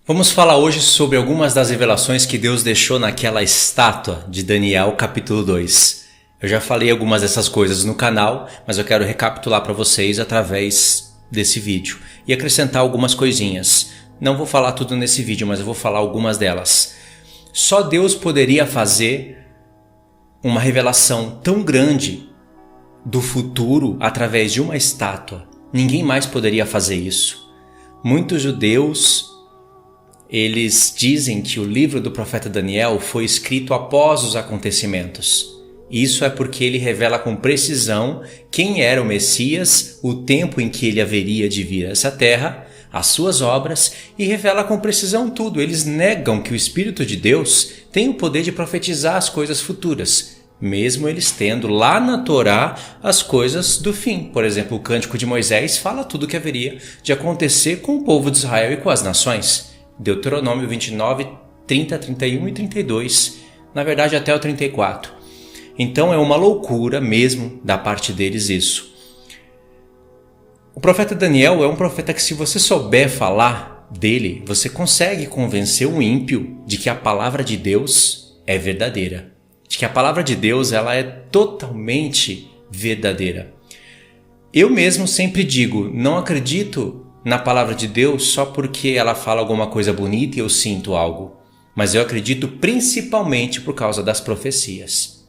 Vamos falar hoje sobre algumas das revelações que Deus deixou naquela estátua de Daniel capítulo 2. Eu já falei algumas dessas coisas no canal, mas eu quero recapitular para vocês através desse vídeo e acrescentar algumas coisinhas. Não vou falar tudo nesse vídeo, mas eu vou falar algumas delas. Só Deus poderia fazer uma revelação tão grande do futuro através de uma estátua. Ninguém mais poderia fazer isso. Muitos judeus, eles dizem que o livro do profeta Daniel foi escrito após os acontecimentos. Isso é porque ele revela com precisão quem era o Messias, o tempo em que ele haveria de vir a essa terra, as suas obras, e revela com precisão tudo. Eles negam que o Espírito de Deus tem o poder de profetizar as coisas futuras, mesmo eles tendo lá na Torá as coisas do fim. Por exemplo, o Cântico de Moisés fala tudo o que haveria de acontecer com o povo de Israel e com as nações. Deuteronômio 29, 30, 31 e 32, na verdade até o 34. Então é uma loucura mesmo da parte deles isso. O profeta Daniel é um profeta que, se você souber falar dele, você consegue convencer o ímpio de que a palavra de Deus é verdadeira, de que a palavra de Deus ela é totalmente verdadeira. Eu mesmo sempre digo, não acredito na palavra de Deus só porque ela fala alguma coisa bonita e eu sinto algo, mas eu acredito principalmente por causa das profecias.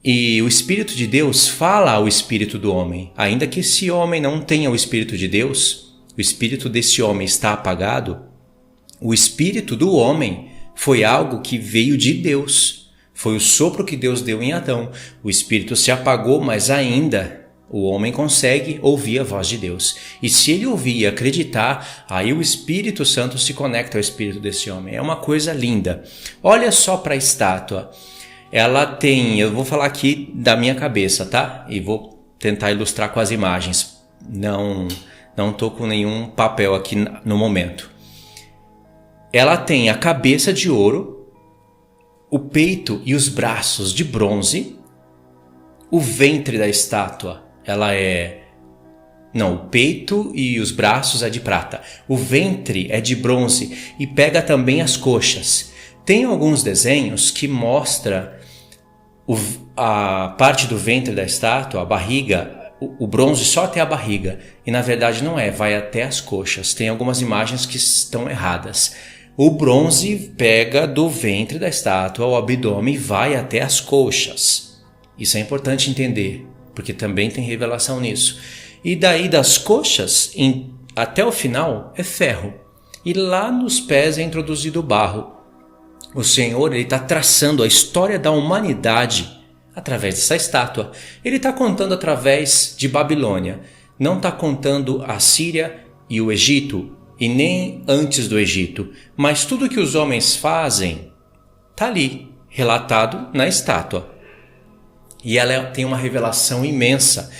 E o Espírito de Deus fala ao espírito do homem, ainda que esse homem não tenha o Espírito de Deus, o espírito desse homem está apagado, o espírito do homem foi algo que veio de Deus, foi o sopro que Deus deu em Adão. O espírito se apagou, mas ainda o homem consegue ouvir a voz de Deus. E se ele ouvir e acreditar, aí o Espírito Santo se conecta ao espírito desse homem. É uma coisa linda. Olha só para a estátua. Ela tem, eu vou falar aqui da minha cabeça, tá? E vou tentar ilustrar com as imagens. Não estou com nenhum papel aqui no momento. Ela tem a cabeça de ouro, o peito e os braços de bronze, o ventre da estátua o peito e os braços é de prata. O ventre é de bronze e pega também as coxas. Tem alguns desenhos que mostra a parte do ventre da estátua, a barriga, o bronze só até a barriga. E na verdade não é, vai até as coxas. Tem algumas imagens que estão erradas. O bronze pega do ventre da estátua, o abdômen, e vai até as coxas. Isso é importante entender, porque também tem revelação nisso. E daí das coxas até o final é ferro. E lá nos pés é introduzido o barro. O Senhor está traçando a história da humanidade através dessa estátua. Ele está contando através de Babilônia. Não está contando a Síria e o Egito, e nem antes do Egito. Mas tudo que os homens fazem está ali, relatado na estátua. E ela tem uma revelação imensa.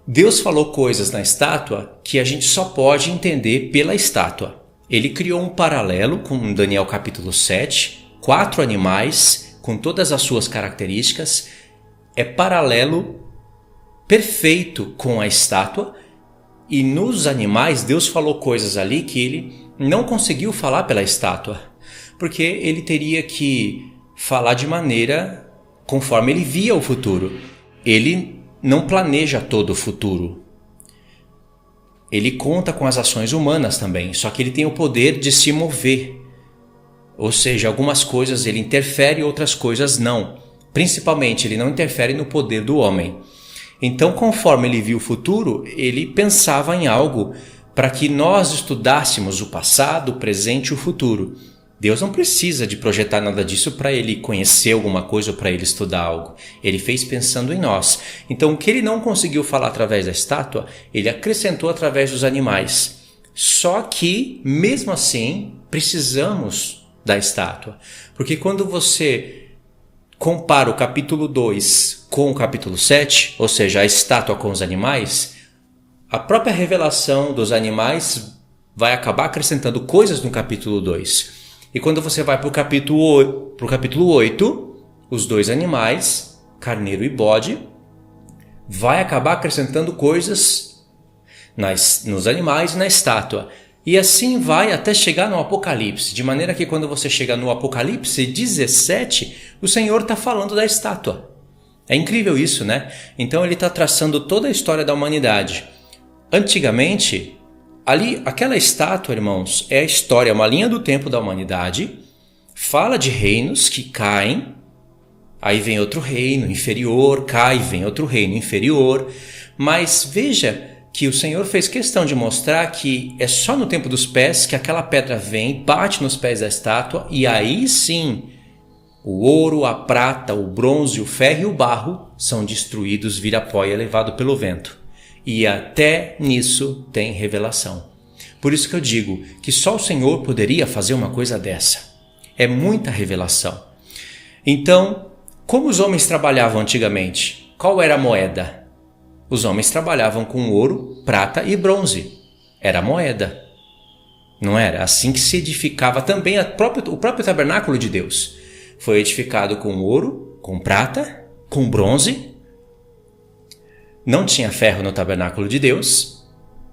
Deus falou coisas na estátua que a gente só pode entender pela estátua. Ele criou um paralelo com Daniel capítulo 7, 4 animais com todas as suas características. É paralelo perfeito com a estátua. E nos animais Deus falou coisas ali que ele não conseguiu falar pela estátua, porque ele teria que falar de maneira conforme ele via o futuro. Ele não planeja todo o futuro. Ele conta com as ações humanas também, só que ele tem o poder de se mover. Ou seja, algumas coisas ele interfere, outras coisas não. Principalmente, ele não interfere no poder do homem. Então, conforme ele viu o futuro, ele pensava em algo para que nós estudássemos o passado, o presente e o futuro. Deus não precisa de projetar nada disso para ele conhecer alguma coisa ou para ele estudar algo. Ele fez pensando em nós. Então, o que ele não conseguiu falar através da estátua, ele acrescentou através dos animais. Só que, mesmo assim, precisamos da estátua. Porque quando você compara o capítulo 2 com o capítulo 7, ou seja, a estátua com os animais, a própria revelação dos animais vai acabar acrescentando coisas no capítulo 2. E quando você vai para o capítulo 8, os dois animais, carneiro e bode, vai acabar acrescentando coisas nos animais e na estátua. E assim vai até chegar no Apocalipse, de maneira que quando você chega no Apocalipse 17, o Senhor está falando da estátua. É incrível isso, né? Então ele está traçando toda a história da humanidade. Antigamente, ali, aquela estátua, irmãos, é a história, é uma linha do tempo da humanidade, fala de reinos que caem, aí vem outro reino inferior, cai, vem outro reino inferior, mas veja que o Senhor fez questão de mostrar que é só no tempo dos pés que aquela pedra vem, bate nos pés da estátua e aí sim o ouro, a prata, o bronze, o ferro e o barro são destruídos, vira pó e é levado pelo vento. E até nisso tem revelação. Por isso que eu digo que só o Senhor poderia fazer uma coisa dessa. É muita revelação. Então, como os homens trabalhavam antigamente? Qual era a moeda? Os homens trabalhavam com ouro, prata e bronze. Era a moeda. Não era? Assim que se edificava também o próprio tabernáculo de Deus. Foi edificado com ouro, com prata, com bronze. Não tinha ferro no tabernáculo de Deus,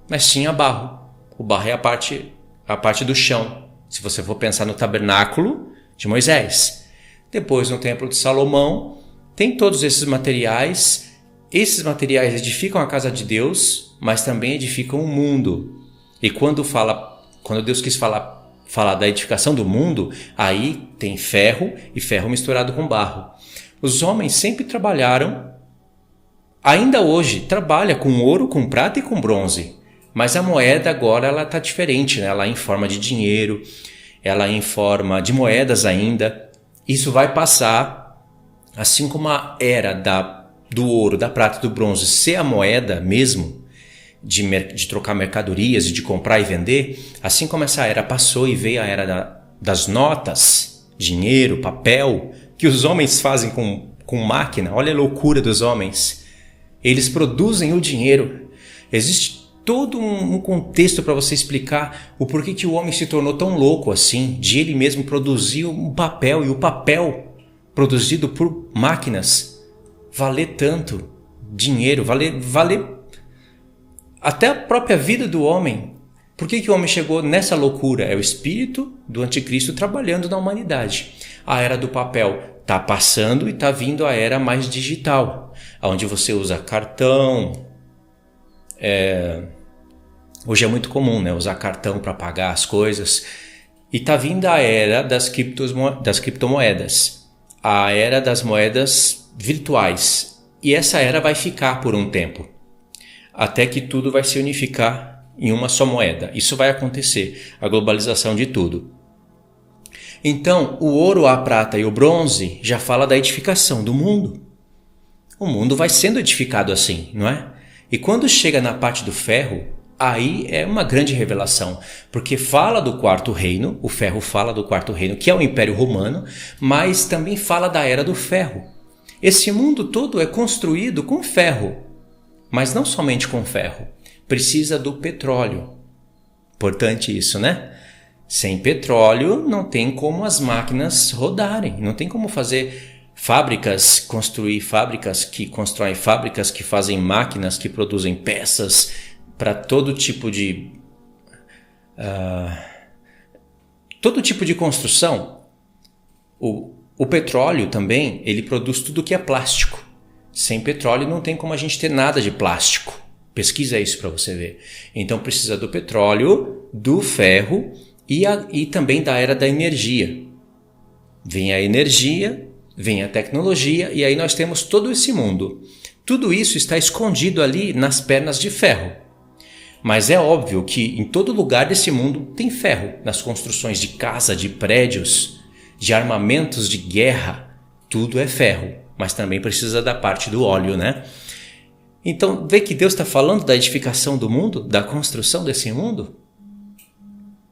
mas tinha barro. O barro é a parte do chão. Se você for pensar no tabernáculo de Moisés. Depois, no templo de Salomão, tem todos esses materiais. Esses materiais edificam a casa de Deus, mas também edificam o mundo. E quando Deus quis falar da edificação do mundo, aí tem ferro e ferro misturado com barro. Os homens sempre trabalharam, ainda hoje, trabalha com ouro, com prata e com bronze. Mas a moeda agora ela está diferente, né? Ela é em forma de dinheiro, ela é em forma de moedas ainda. Isso vai passar, assim como a era do ouro, da prata e do bronze ser a moeda mesmo, de trocar mercadorias e de comprar e vender, assim como essa era passou e veio a era das notas, dinheiro, papel, que os homens fazem com máquina. Olha a loucura dos homens. Eles produzem o dinheiro. Existe todo um contexto para você explicar o porquê que o homem se tornou tão louco assim, de ele mesmo produzir um papel, e o papel produzido por máquinas valer tanto dinheiro, valer até a própria vida do homem. Por que o homem chegou nessa loucura? É o espírito do anticristo trabalhando na humanidade. A era do papel está passando e está vindo a era mais digital, onde você usa cartão. Hoje é muito comum, né, usar cartão para pagar as coisas. E está vindo a era das criptomoedas, a era das moedas virtuais. E essa era vai ficar por um tempo, até que tudo vai se unificar em uma só moeda. Isso vai acontecer, a globalização de tudo. Então, o ouro, a prata e o bronze já fala da edificação do mundo. O mundo vai sendo edificado assim, não é? E quando chega na parte do ferro, aí é uma grande revelação, porque fala do quarto reino, o ferro fala do quarto reino, que é o Império Romano, mas também fala da Era do Ferro. Esse mundo todo é construído com ferro, mas não somente com ferro, precisa do petróleo. Importante isso, né? Sem petróleo não tem como as máquinas rodarem, não tem como fazer fábricas, construir fábricas que constroem fábricas, que fazem máquinas, que produzem peças para todo tipo de construção. O petróleo também, ele produz tudo que é plástico. Sem petróleo não tem como a gente ter nada de plástico. Pesquisa isso para você ver. Então precisa do petróleo, do ferro e também da era da energia. Vem a energia, vem a tecnologia e aí nós temos todo esse mundo. Tudo isso está escondido ali nas pernas de ferro. Mas é óbvio que em todo lugar desse mundo tem ferro. Nas construções de casa, de prédios, de armamentos de guerra, tudo é ferro. Mas também precisa da parte do óleo, né? Então, vê que Deus está falando da edificação do mundo, da construção desse mundo?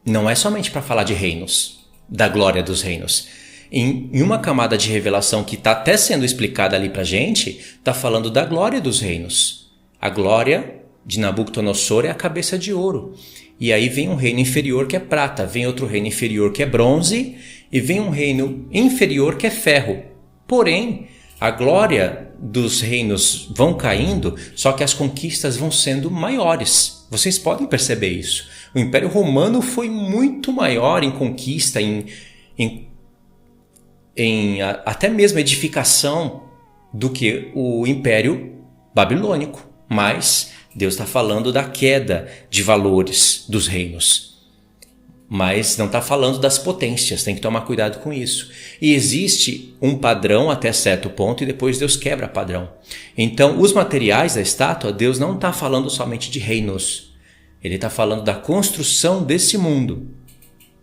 Não é somente para falar de reinos, da glória dos reinos. Em uma camada de revelação que está até sendo explicada ali para a gente, está falando da glória dos reinos. A glória de Nabucodonosor é a cabeça de ouro. E aí vem um reino inferior que é prata, vem outro reino inferior que é bronze e vem um reino inferior que é ferro. Porém, a glória dos reinos vão caindo, só que as conquistas vão sendo maiores. Vocês podem perceber isso. O Império Romano foi muito maior em conquista, até mesmo edificação do que o Império Babilônico. Mas Deus está falando da queda de valores dos reinos. Mas não está falando das potências, tem que tomar cuidado com isso. E existe um padrão até certo ponto e depois Deus quebra padrão. Então, os materiais da estátua, Deus não está falando somente de reinos. Ele está falando da construção desse mundo,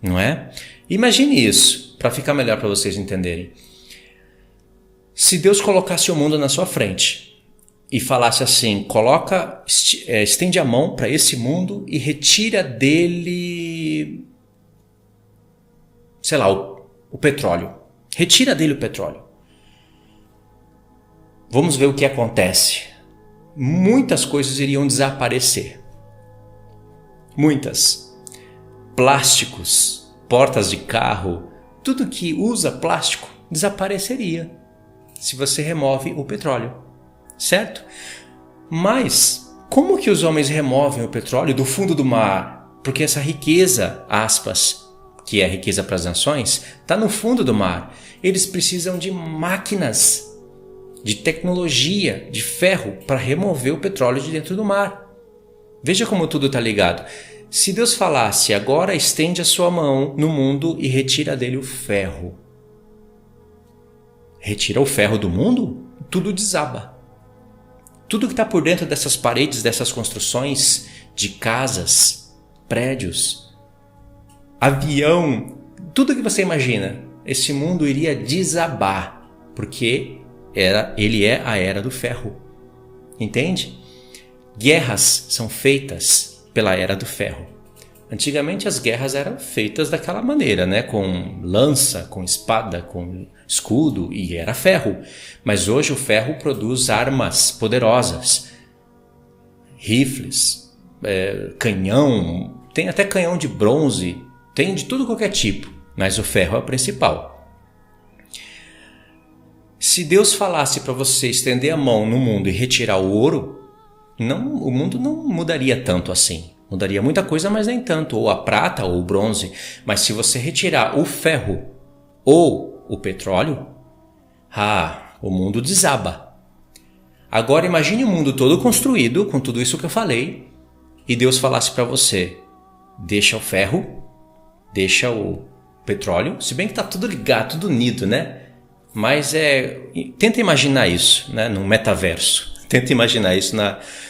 não é? Imagine isso, para ficar melhor para vocês entenderem. Se Deus colocasse o mundo na sua frente e falasse assim, estende a mão para esse mundo e retira dele, sei lá, o petróleo. Retira dele o petróleo. Vamos ver o que acontece. Muitas coisas iriam desaparecer. Muitas. Plásticos, portas de carro, tudo que usa plástico desapareceria se você remove o petróleo, certo? Mas como que os homens removem o petróleo do fundo do mar? Porque essa riqueza, aspas, que é riqueza para as nações, está no fundo do mar. Eles precisam de máquinas, de tecnologia, de ferro para remover o petróleo de dentro do mar. Veja como tudo está ligado. Se Deus falasse, agora estende a sua mão no mundo e retira dele o ferro. Retira o ferro do mundo, tudo desaba. Tudo que está por dentro dessas paredes, dessas construções de casas, prédios, avião, tudo que você imagina, esse mundo iria desabar, porque ele é a era do ferro. Entende? Guerras são feitas pela era do ferro. Antigamente as guerras eram feitas daquela maneira, né? Com lança, com espada, com escudo, e era ferro. Mas hoje o ferro produz armas poderosas, rifles, canhão, tem até canhão de bronze, tem de tudo qualquer tipo, mas o ferro é o principal. Se Deus falasse para você estender a mão no mundo e retirar o ouro, o mundo não mudaria tanto assim. Mudaria muita coisa, mas nem tanto, ou a prata ou o bronze. Mas se você retirar o ferro ou o petróleo, o mundo desaba. Agora imagine o mundo todo construído com tudo isso que eu falei e Deus falasse para você, deixa o ferro, deixa o petróleo, se bem que está tudo ligado, tudo unido, né? Mas tenta imaginar isso, né? No metaverso. Tenta imaginar isso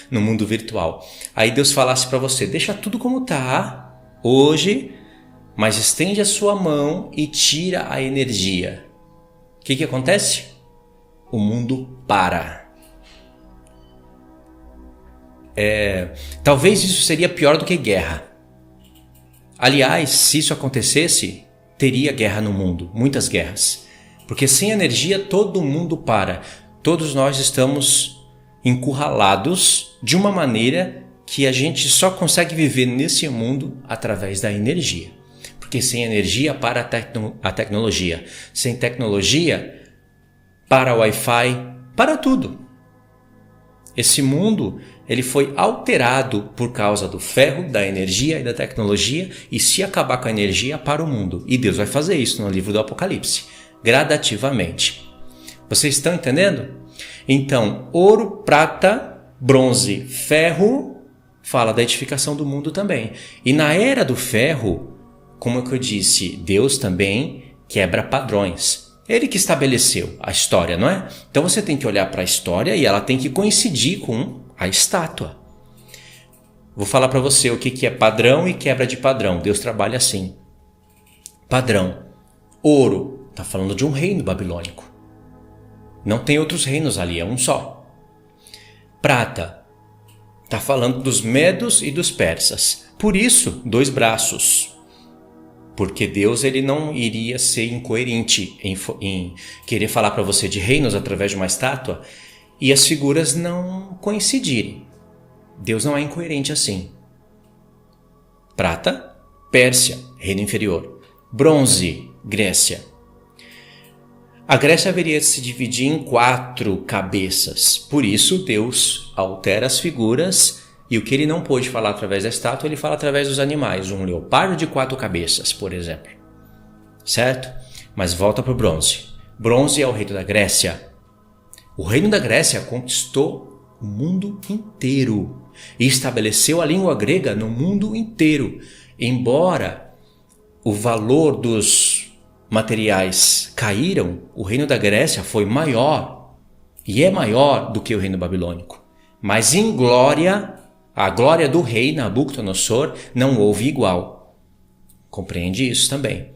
no mundo virtual. Aí Deus falasse para você, deixa tudo como está hoje, mas estende a sua mão e tira a energia. O que acontece? O mundo para. Talvez isso seria pior do que guerra. Aliás, se isso acontecesse, teria guerra no mundo, muitas guerras. Porque sem energia todo mundo para. Todos nós estamos encurralados de uma maneira que a gente só consegue viver nesse mundo através da energia. Porque sem energia para a tecnologia. Sem tecnologia para o Wi-Fi, para tudo. Esse mundo ele foi alterado por causa do ferro, da energia e da tecnologia, e se acabar com a energia, para o mundo. E Deus vai fazer isso no livro do Apocalipse, gradativamente. Vocês estão entendendo? Então, ouro, prata, bronze, ferro, fala da edificação do mundo também. E na era do ferro, como é que eu disse, Deus também quebra padrões. Ele que estabeleceu a história, não é? Então você tem que olhar para a história e ela tem que coincidir com a estátua. Vou falar para você o que é padrão e quebra de padrão. Deus trabalha assim. Padrão. Ouro. Está falando de um reino babilônico. Não tem outros reinos ali, é um só. Prata. Está falando dos medos e dos persas. Por isso, 2 braços. Porque Deus ele não iria ser incoerente em querer falar para você de reinos através de uma estátua e as figuras não coincidirem. Deus não é incoerente assim. Prata, Pérsia, reino inferior. Bronze, Grécia. A Grécia haveria de se dividir em 4 cabeças. Por isso Deus altera as figuras E o que ele não pôde falar através da estátua, ele fala através dos animais. Um leopardo de 4 cabeças, por exemplo. Certo? Mas volta para o bronze. Bronze é o reino da Grécia. O reino da Grécia conquistou o mundo inteiro e estabeleceu a língua grega no mundo inteiro. Embora o valor dos materiais caíram, o reino da Grécia foi maior e é maior do que o reino babilônico. Mas em glória, a glória do rei Nabucodonosor não houve igual. Compreende isso também.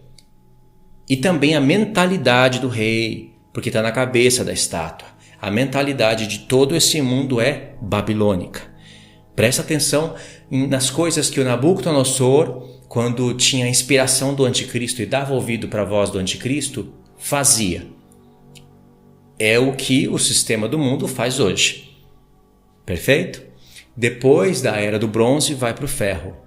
E também a mentalidade do rei, porque está na cabeça da estátua. A mentalidade de todo esse mundo é babilônica. Presta atenção nas coisas que o Nabucodonosor, quando tinha a inspiração do anticristo e dava ouvido para a voz do anticristo, fazia. É o que o sistema do mundo faz hoje. Perfeito? Depois da era do bronze vai para o ferro.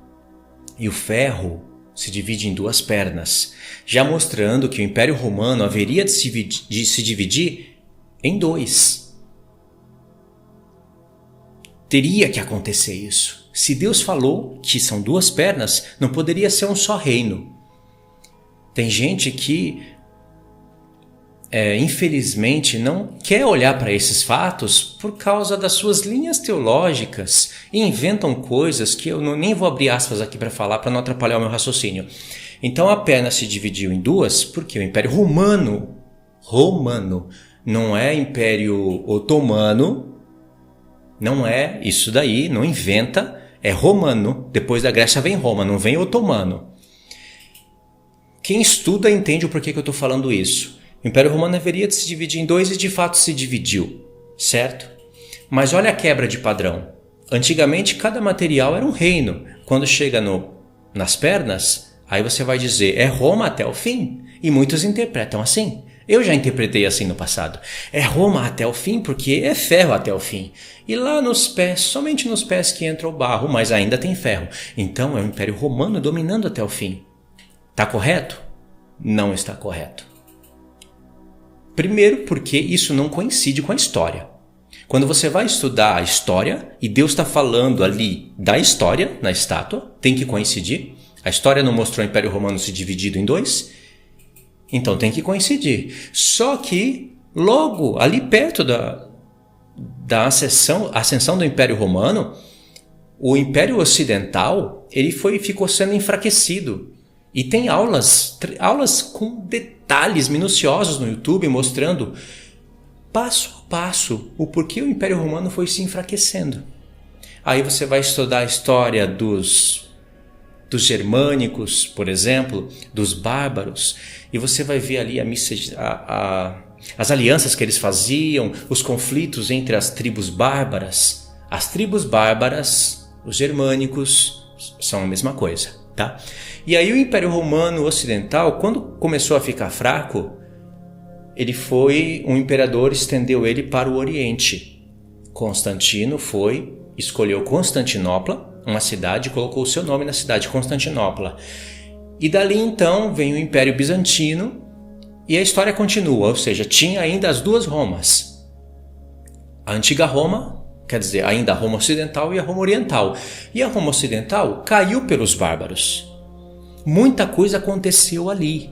E o ferro se divide em 2 pernas, já mostrando que o Império Romano haveria de se dividir em 2. Teria que acontecer isso. Se Deus falou que são 2 pernas, não poderia ser um só reino. Tem gente que, infelizmente, não quer olhar para esses fatos por causa das suas linhas teológicas e inventam coisas que eu nem vou abrir aspas aqui para falar, para não atrapalhar o meu raciocínio. Então a perna se dividiu em 2 porque o Império Romano, não é Império Otomano, não é isso daí, não inventa, é romano. Depois da Grécia vem Roma, não vem otomano. Quem estuda entende o porquê que eu estou falando isso. O Império Romano haveria de se dividir em 2 e de fato se dividiu, certo? Mas olha a quebra de padrão. Antigamente cada material era um reino. Quando chega nas pernas, aí você vai dizer é Roma até o fim. E muitos interpretam assim. Eu já interpretei assim no passado. É Roma até o fim porque é ferro até o fim. E lá nos pés, somente nos pés que entra o barro, mas ainda tem ferro. Então é o Império Romano dominando até o fim. Está correto? Não está correto. Primeiro porque isso não coincide com a história. Quando você vai estudar a história e Deus está falando ali da história na estátua, tem que coincidir. A história não mostrou o Império Romano se dividido em 2. Então tem que coincidir. Só que logo ali perto da ascensão do Império Romano, o Império Ocidental ficou sendo enfraquecido. E tem aulas com detalhes minuciosos no YouTube mostrando passo a passo o porquê o Império Romano foi se enfraquecendo. Aí você vai estudar a história dos germânicos, por exemplo, dos bárbaros, e você vai ver ali as alianças que eles faziam, os conflitos entre as tribos bárbaras. As tribos bárbaras, os germânicos, são a mesma coisa, tá? E aí o Império Romano Ocidental, quando começou a ficar fraco, um imperador estendeu ele para o Oriente. Constantino escolheu Constantinopla, uma cidade, colocou o seu nome na cidade, Constantinopla. E dali então vem o Império Bizantino e a história continua, ou seja, tinha ainda as 2 Romas. A antiga Roma, quer dizer, ainda a Roma Ocidental e a Roma Oriental. E a Roma Ocidental caiu pelos bárbaros. Muita coisa aconteceu ali.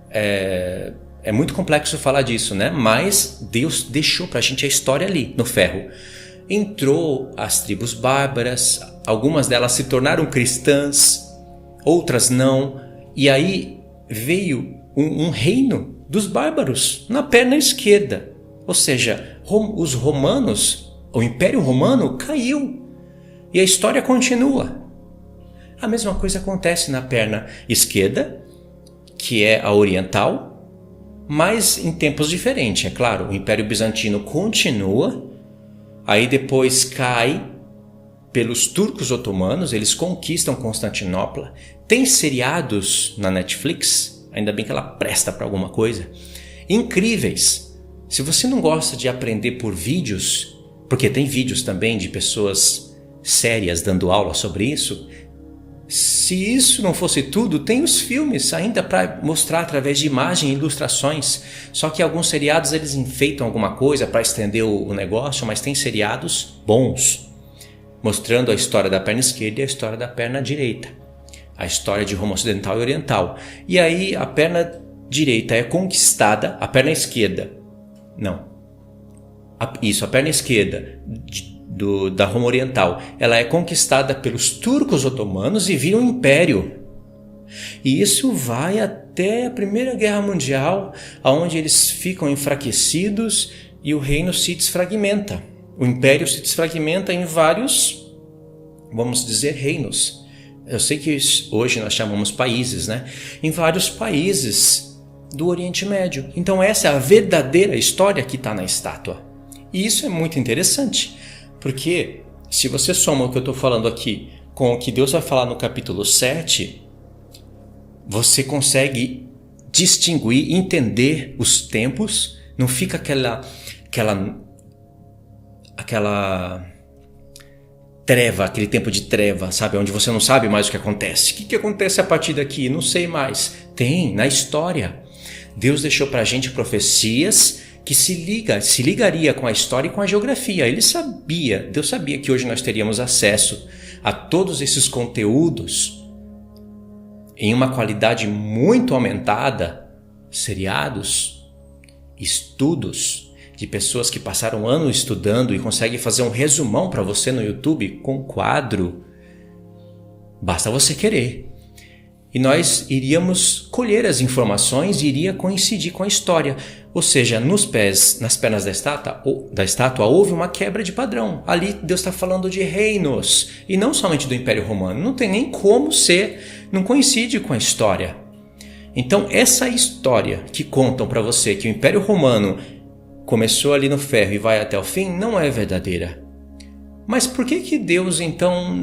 É muito complexo falar disso, né? Mas Deus deixou pra gente a história ali, no ferro. Entrou as tribos bárbaras, algumas delas se tornaram cristãs, outras não. E aí veio um reino dos bárbaros na perna esquerda. Ou seja, os romanos, o Império Romano caiu. E a história continua. A mesma coisa acontece na perna esquerda, que é a oriental, mas em tempos diferentes, é claro. O Império Bizantino continua, aí depois cai pelos turcos otomanos, eles conquistam Constantinopla. Tem seriados na Netflix, ainda bem que ela presta para alguma coisa, incríveis. Se você não gosta de aprender por vídeos, porque tem vídeos também de pessoas sérias dando aula sobre isso, se isso não fosse tudo, tem os filmes ainda para mostrar através de imagem e ilustrações. Só que alguns seriados eles enfeitam alguma coisa para estender o negócio, mas tem seriados bons. mostrando a história da perna esquerda e a história da perna direita, a história de Roma Ocidental e Oriental. E aí a perna direita é conquistada, a perna esquerda, não, a perna esquerda da Roma Oriental, ela é conquistada pelos turcos otomanos e vira um império. E isso vai até a Primeira Guerra Mundial, onde eles ficam enfraquecidos e o reino se desfragmenta. O império se desfragmenta em vários, vamos dizer, reinos. Eu sei que hoje nós chamamos países, né? Em vários países do Oriente Médio. Então essa é a verdadeira história que está na estátua. E isso é muito interessante, porque se você soma o que eu estou falando aqui com o que Deus vai falar no capítulo 7, você consegue distinguir, entender os tempos, não fica aquela treva, aquele tempo de treva, sabe? Onde você não sabe mais o que acontece. O que acontece a partir daqui? Não sei mais. Tem, na história. Deus deixou pra gente profecias que se ligaria com a história e com a geografia. Deus sabia que hoje nós teríamos acesso a todos esses conteúdos em uma qualidade muito aumentada, seriados, estudos de pessoas que passaram anos estudando e conseguem fazer um resumão para você no YouTube com quadro. Basta você querer. E nós iríamos colher as informações e iria coincidir com a história. Ou seja, nas pernas da estátua houve uma quebra de padrão. Ali Deus está falando de reinos e não somente do Império Romano. Não tem nem como ser, não coincide com a história. Então essa história que contam para você que o Império Romano começou ali no ferro e vai até o fim não é verdadeira. Mas por que Deus então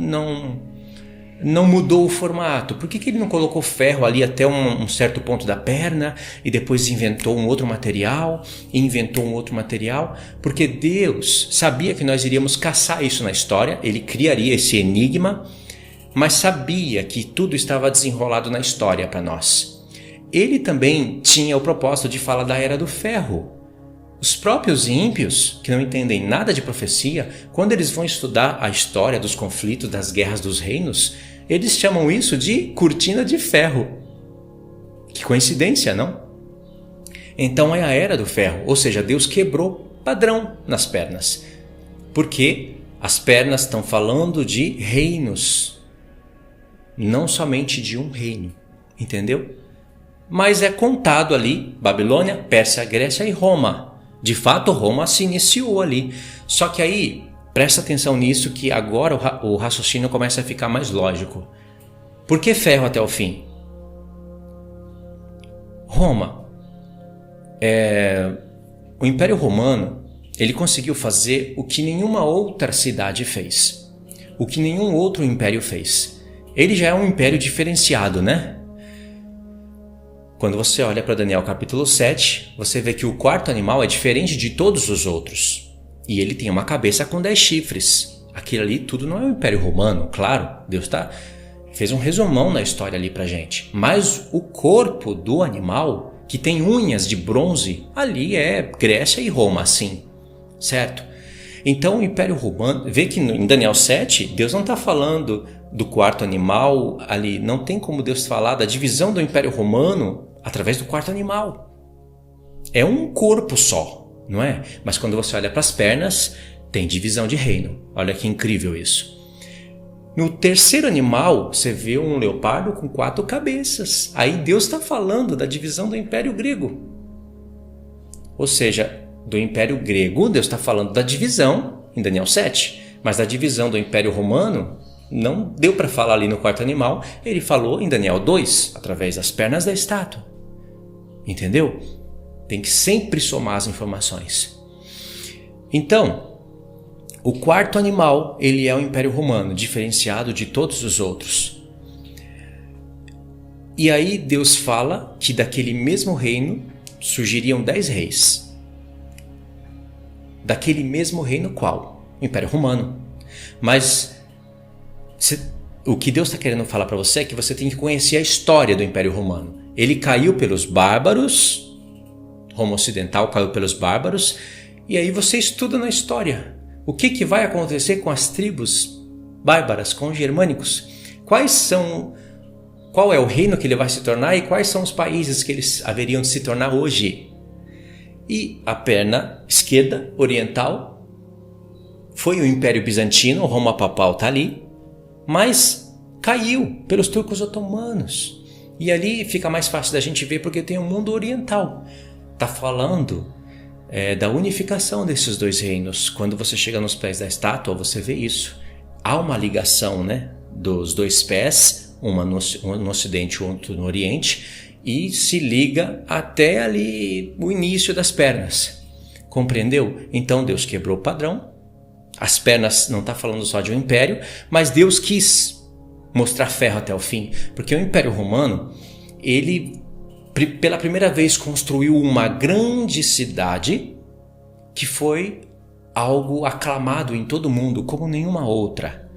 não mudou o formato? Por que ele não colocou ferro ali até um certo ponto da perna e depois inventou um outro material e inventou um outro material? Porque Deus sabia que nós iríamos caçar isso na história, ele criaria esse enigma, mas sabia que tudo estava desenrolado na história para nós. Ele também tinha o propósito de falar da Era do Ferro. Os próprios ímpios, que não entendem nada de profecia, quando eles vão estudar a história dos conflitos, das guerras dos reinos, eles chamam isso de cortina de ferro. Que coincidência, não? Então é a Era do Ferro, ou seja, Deus quebrou padrão nas pernas. Porque as pernas estão falando de reinos, não somente de um reino, entendeu? Mas é contado ali Babilônia, Pérsia, Grécia e Roma. De fato, Roma se iniciou ali. Só que aí, presta atenção nisso que agora o raciocínio começa a ficar mais lógico. Por que ferro até o fim? Roma. O Império Romano, ele conseguiu fazer o que nenhuma outra cidade fez. O que nenhum outro império fez. Ele já é um império diferenciado, né? Quando você olha para Daniel capítulo 7, você vê que o quarto animal é diferente de todos os outros. E ele tem uma cabeça com 10 chifres. Aquilo ali tudo não é o Império Romano, claro. Deus fez um resumão na história ali pra gente. Mas o corpo do animal, que tem unhas de bronze, ali é Grécia e Roma, assim. Certo? Então o Império Romano, vê que em Daniel 7, Deus não está falando do quarto animal ali. Não tem como Deus falar da divisão do Império Romano através do quarto animal. É um corpo só, não é? Mas quando você olha para as pernas, tem divisão de reino. Olha que incrível isso. No terceiro animal, você vê um leopardo com 4 cabeças. Aí Deus está falando da divisão do Império Grego. Ou seja, do Império Grego, Deus está falando da divisão em Daniel 7. Mas da divisão do Império Romano, não deu para falar ali no quarto animal. Ele falou em Daniel 2, através das pernas da estátua. Entendeu? Tem que sempre somar as informações. Então, o quarto animal, ele é o Império Romano, diferenciado de todos os outros. E aí Deus fala que daquele mesmo reino surgiriam 10 reis. Daquele mesmo reino qual? O Império Romano. Mas o que Deus está querendo falar para você é que você tem que conhecer a história do Império Romano. Ele caiu pelos bárbaros, Roma Ocidental caiu pelos bárbaros, e aí você estuda na história. O que vai acontecer com as tribos bárbaras, com os germânicos. Qual é o reino que ele vai se tornar e quais são os países que eles haveriam de se tornar hoje? E a perna esquerda, oriental, foi o Império Bizantino, Roma Papal está ali, mas caiu pelos turcos otomanos. E ali fica mais fácil da gente ver porque tem o mundo oriental. Está falando da unificação desses dois reinos. Quando você chega nos pés da estátua, você vê isso. Há uma ligação, né, dos dois pés, uma no ocidente e outro no oriente, e se liga até ali o início das pernas. Compreendeu? Então Deus quebrou o padrão. As pernas não está falando só de um império, mas Deus quis mostrar ferro até o fim, porque o Império Romano, ele pela primeira vez construiu uma grande cidade que foi algo aclamado em todo o mundo como nenhuma outra.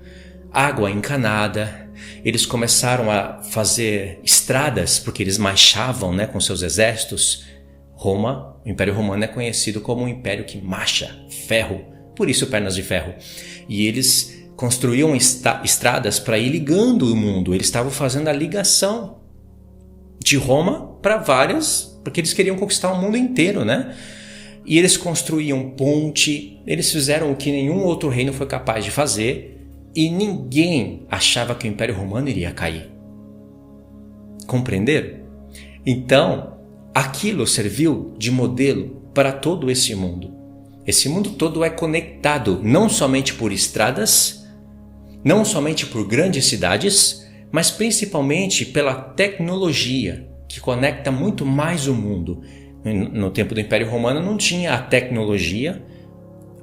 Água encanada. Eles começaram a fazer estradas porque eles marchavam, né, com seus exércitos. O Império Romano é conhecido como um império que marcha, ferro, por isso pernas de ferro. E eles construíam estradas para ir ligando o mundo. Eles estavam fazendo a ligação de Roma para várias, porque eles queriam conquistar o mundo inteiro, né? E eles construíam ponte, eles fizeram o que nenhum outro reino foi capaz de fazer. E ninguém achava que o Império Romano iria cair. Compreenderam? Então, aquilo serviu de modelo para todo esse mundo. Esse mundo todo é conectado não somente por estradas, não somente por grandes cidades, mas principalmente pela tecnologia, que conecta muito mais o mundo. No tempo do Império Romano não tinha a tecnologia,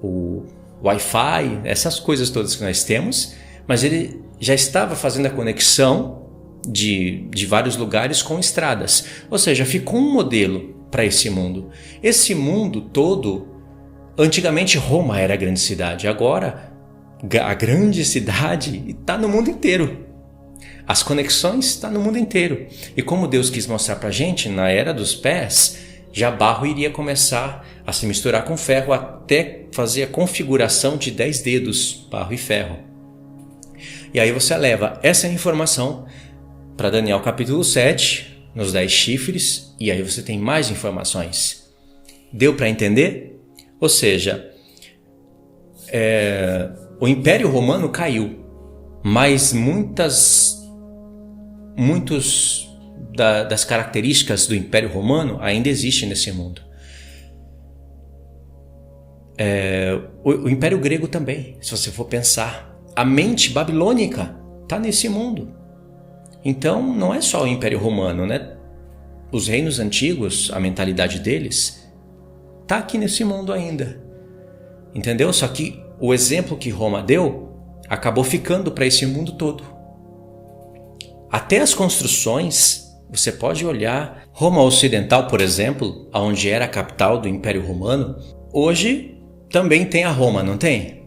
o Wi-Fi, essas coisas todas que nós temos, mas ele já estava fazendo a conexão de vários lugares com estradas. Ou seja, ficou um modelo para esse mundo. Esse mundo todo, antigamente Roma era a grande cidade, agora a grande cidade está no mundo inteiro. As conexões estão no mundo inteiro. E como Deus quis mostrar para a gente, na era dos pés, já barro iria começar a se misturar com ferro até fazer a configuração de 10 dedos, barro e ferro. E aí você leva essa informação para Daniel capítulo 7, nos 10 chifres, e aí você tem mais informações. Deu para entender? Ou seja, o Império Romano caiu, mas muitas das características do Império Romano ainda existem nesse mundo. O Império Grego também, se você for pensar. A mente babilônica está nesse mundo. Então não é só o Império Romano, né? Os reinos antigos, a mentalidade deles, está aqui nesse mundo ainda. Entendeu? Só que o exemplo que Roma deu acabou ficando para esse mundo todo. Até as construções, você pode olhar Roma Ocidental, por exemplo, onde era a capital do Império Romano, hoje também tem a Roma, não tem?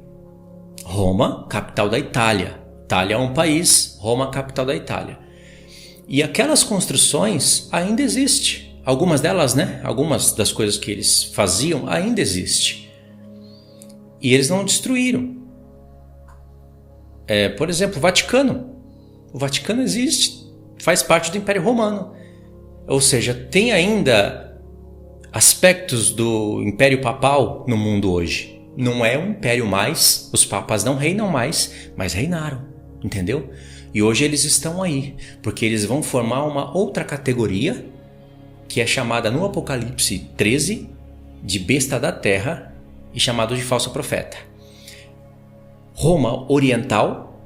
Roma, capital da Itália. Itália é um país, Roma, capital da Itália. E aquelas construções ainda existem. Algumas delas, né? Algumas das coisas que eles faziam ainda existem. E eles não destruíram. Por exemplo, o Vaticano. O Vaticano existe, faz parte do Império Romano. Ou seja, tem ainda aspectos do Império Papal no mundo hoje. Não é um império mais, os papas não reinam mais, mas reinaram, entendeu? E hoje eles estão aí, porque eles vão formar uma outra categoria, que é chamada no Apocalipse 13, de besta da terra, e chamado de falso profeta. Roma Oriental,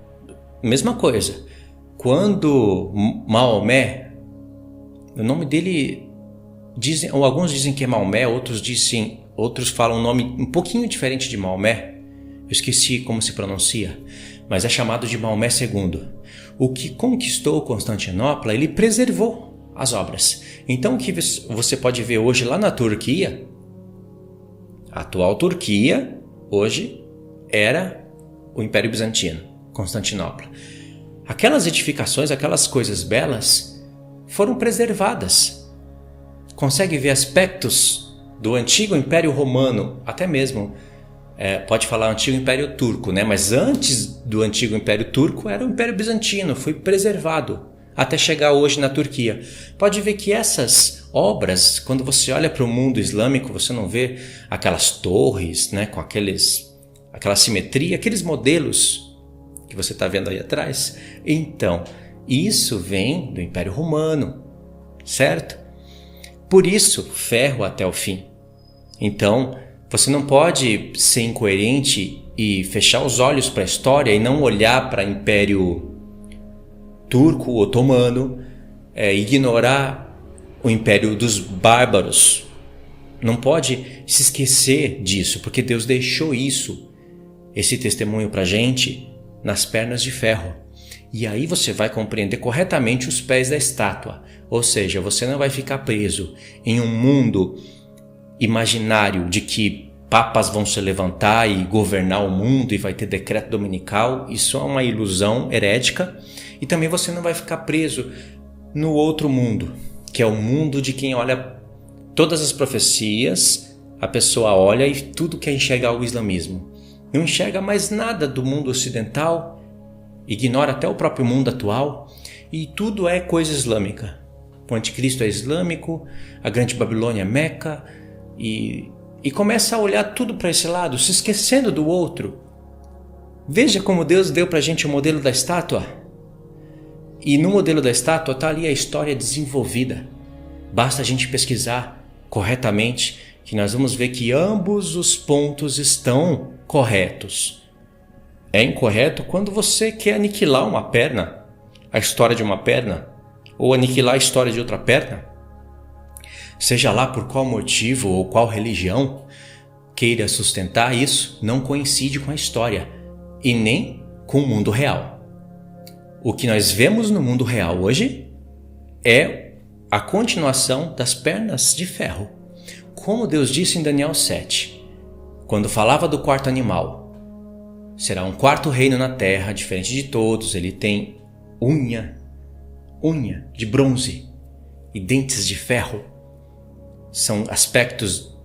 mesma coisa. Quando Maomé, o nome dele, alguns dizem que é Maomé, outros falam um nome um pouquinho diferente de Maomé. Eu esqueci como se pronuncia, mas é chamado de Maomé II. O que conquistou Constantinopla, ele preservou as obras. Então o que você pode ver hoje lá na Turquia, a atual Turquia, hoje era o Império Bizantino, Constantinopla. Aquelas edificações, aquelas coisas belas foram preservadas. Consegue ver aspectos do antigo Império Romano, até mesmo pode falar Antigo Império Turco, né? Mas antes do Antigo Império Turco era o Império Bizantino, foi preservado até chegar hoje na Turquia. Pode ver que essas obras, quando você olha para o mundo islâmico, você não vê aquelas torres, né? Com aquela simetria, aqueles modelos que você está vendo aí atrás. Então, isso vem do Império Romano, certo? Por isso, ferro até o fim. Então, você não pode ser incoerente e fechar os olhos para a história e não olhar para o Império Turco, Otomano, ignorar o Império dos Bárbaros. Não pode se esquecer disso, porque Deus deixou esse testemunho para a gente, nas pernas de ferro. E aí você vai compreender corretamente os pés da estátua. Ou seja, você não vai ficar preso em um mundo imaginário de que papas vão se levantar e governar o mundo e vai ter decreto dominical. Isso é uma ilusão herética. E também você não vai ficar preso no outro mundo, que é o mundo de quem olha todas as profecias, a pessoa olha e tudo quer enxergar o islamismo. Não enxerga mais nada do mundo ocidental, ignora até o próprio mundo atual e tudo é coisa islâmica. O anticristo é islâmico, a grande Babilônia é Meca e começa a olhar tudo para esse lado, se esquecendo do outro. Veja como Deus deu para a gente o modelo da estátua. E no modelo da estátua está ali a história desenvolvida. Basta a gente pesquisar corretamente que nós vamos ver que ambos os pontos estão corretos. É incorreto quando você quer aniquilar uma perna, a história de uma perna, ou aniquilar a história de outra perna. Seja lá por qual motivo ou qual religião queira sustentar isso, não coincide com a história e nem com o mundo real. O que nós vemos no mundo real hoje é a continuação das pernas de ferro. Como Deus disse em Daniel 7, quando falava do quarto animal, será um quarto reino na terra, diferente de todos, ele tem unha de bronze e dentes de ferro. São aspectos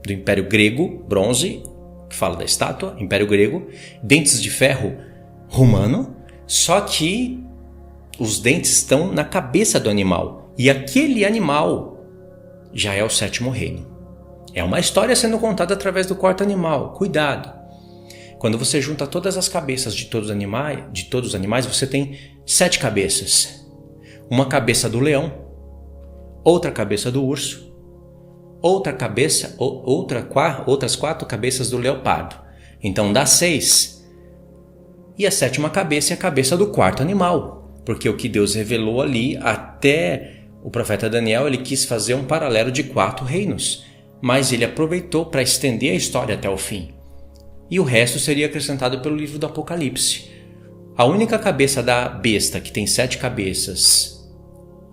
do Império Grego, bronze, que fala da estátua, Império Grego, dentes de ferro romano, só que os dentes estão na cabeça do animal. E aquele animal já é o sétimo reino. É uma história sendo contada através do quarto animal. Cuidado! Quando você junta todas as cabeças de todos os animais, você tem 7 cabeças. Uma cabeça do leão, outra cabeça do urso, outras 4 cabeças do leopardo. Então dá 6. E a 7ª cabeça é a cabeça do quarto animal, porque o que Deus revelou ali, até o profeta Daniel, ele quis fazer um paralelo de 4 reinos, mas ele aproveitou para estender a história até o fim. E o resto seria acrescentado pelo livro do Apocalipse. A única cabeça da besta que tem 7 cabeças,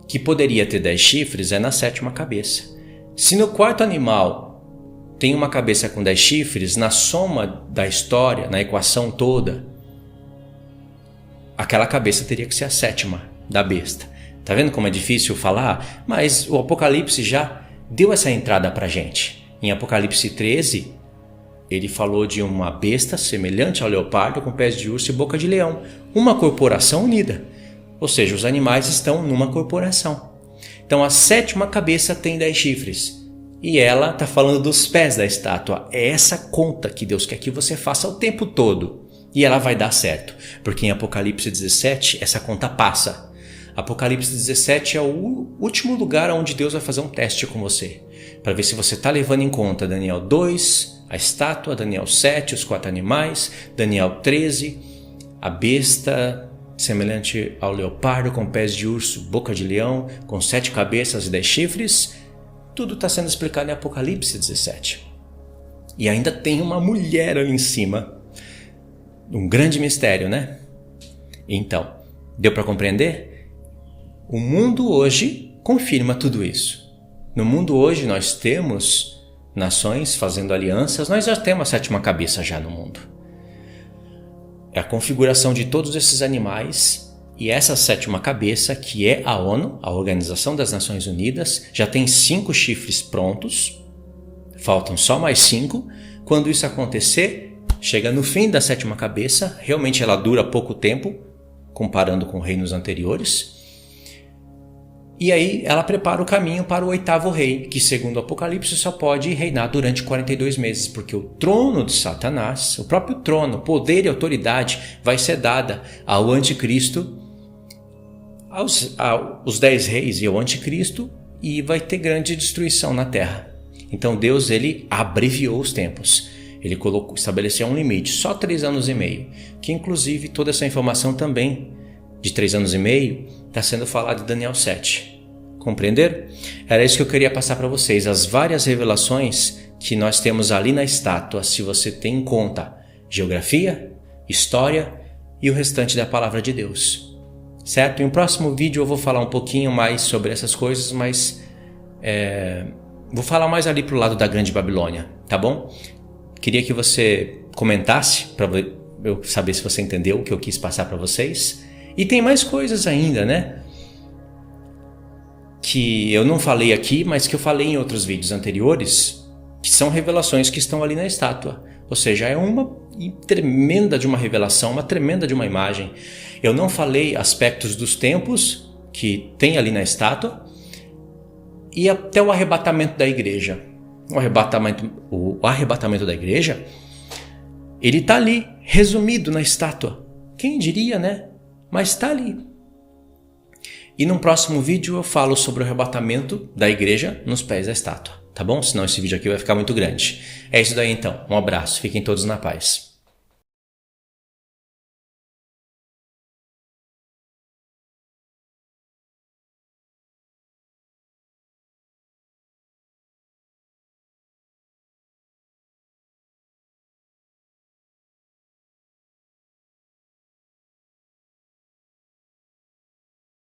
que poderia ter 10 chifres, é na 7ª cabeça. Se no quarto animal tem uma cabeça com 10 chifres, na soma da história, na equação toda, aquela cabeça teria que ser a 7ª da besta. Tá vendo como é difícil falar? Mas o Apocalipse já deu essa entrada pra gente. Em Apocalipse 13, ele falou de uma besta semelhante ao leopardo com pés de urso e boca de leão. Uma corporação unida. Ou seja, os animais estão numa corporação. Então a 7ª cabeça tem 10 chifres. E ela está falando dos pés da estátua. É essa conta que Deus quer que você faça o tempo todo. E ela vai dar certo. Porque em Apocalipse 17, essa conta passa. Apocalipse 17 é o último lugar onde Deus vai fazer um teste com você. Para ver se você está levando em conta Daniel 2, a estátua, Daniel 7, os 4 animais, Daniel 13, a besta semelhante ao leopardo com pés de urso, boca de leão, com 7 cabeças e 10 chifres. Tudo está sendo explicado em Apocalipse 17. E ainda tem uma mulher ali em cima. Um grande mistério, né? Então, deu para compreender? O mundo hoje confirma tudo isso. No mundo hoje nós temos nações fazendo alianças, nós já temos a 7ª cabeça já no mundo. É a configuração de todos esses animais e essa 7ª cabeça, que é a ONU, a Organização das Nações Unidas, já tem 5 chifres prontos, faltam só mais 5. Quando isso acontecer, Chega no fim da 7ª cabeça, realmente ela dura pouco tempo, comparando com reinos anteriores. E aí ela prepara o caminho para o 8º rei, que segundo o Apocalipse só pode reinar durante 42 meses, porque o trono de Satanás, o próprio trono, poder e autoridade vai ser dada ao anticristo, aos 10 reis e ao anticristo, e vai ter grande destruição na terra. Então Deus ele abreviou os tempos, ele estabeleceu um limite, só 3 anos e meio, que inclusive toda essa informação também de 3 anos e meio está sendo falado em Daniel 7. Compreenderam? Era isso que eu queria passar para vocês, as várias revelações que nós temos ali na estátua, se você tem em conta geografia, história e o restante da palavra de Deus. Certo? Em um próximo vídeo eu vou falar um pouquinho mais sobre essas coisas, mas vou falar mais ali pro lado da Grande Babilônia, tá bom? Queria que você comentasse para eu saber se você entendeu o que eu quis passar para vocês. E tem mais coisas ainda, né? Que eu não falei aqui, mas que eu falei em outros vídeos anteriores, que são revelações que estão ali na estátua. Ou seja, é uma tremenda de uma revelação, uma tremenda de uma imagem. Eu não falei aspectos dos tempos que tem ali na estátua e até o arrebatamento da igreja. O arrebatamento da igreja, ele está ali, resumido na estátua. Quem diria, né? Mas está ali. E num próximo vídeo eu falo sobre o arrebatamento da igreja nos pés da estátua, tá bom? Senão esse vídeo aqui vai ficar muito grande. É isso daí então, um abraço, fiquem todos na paz.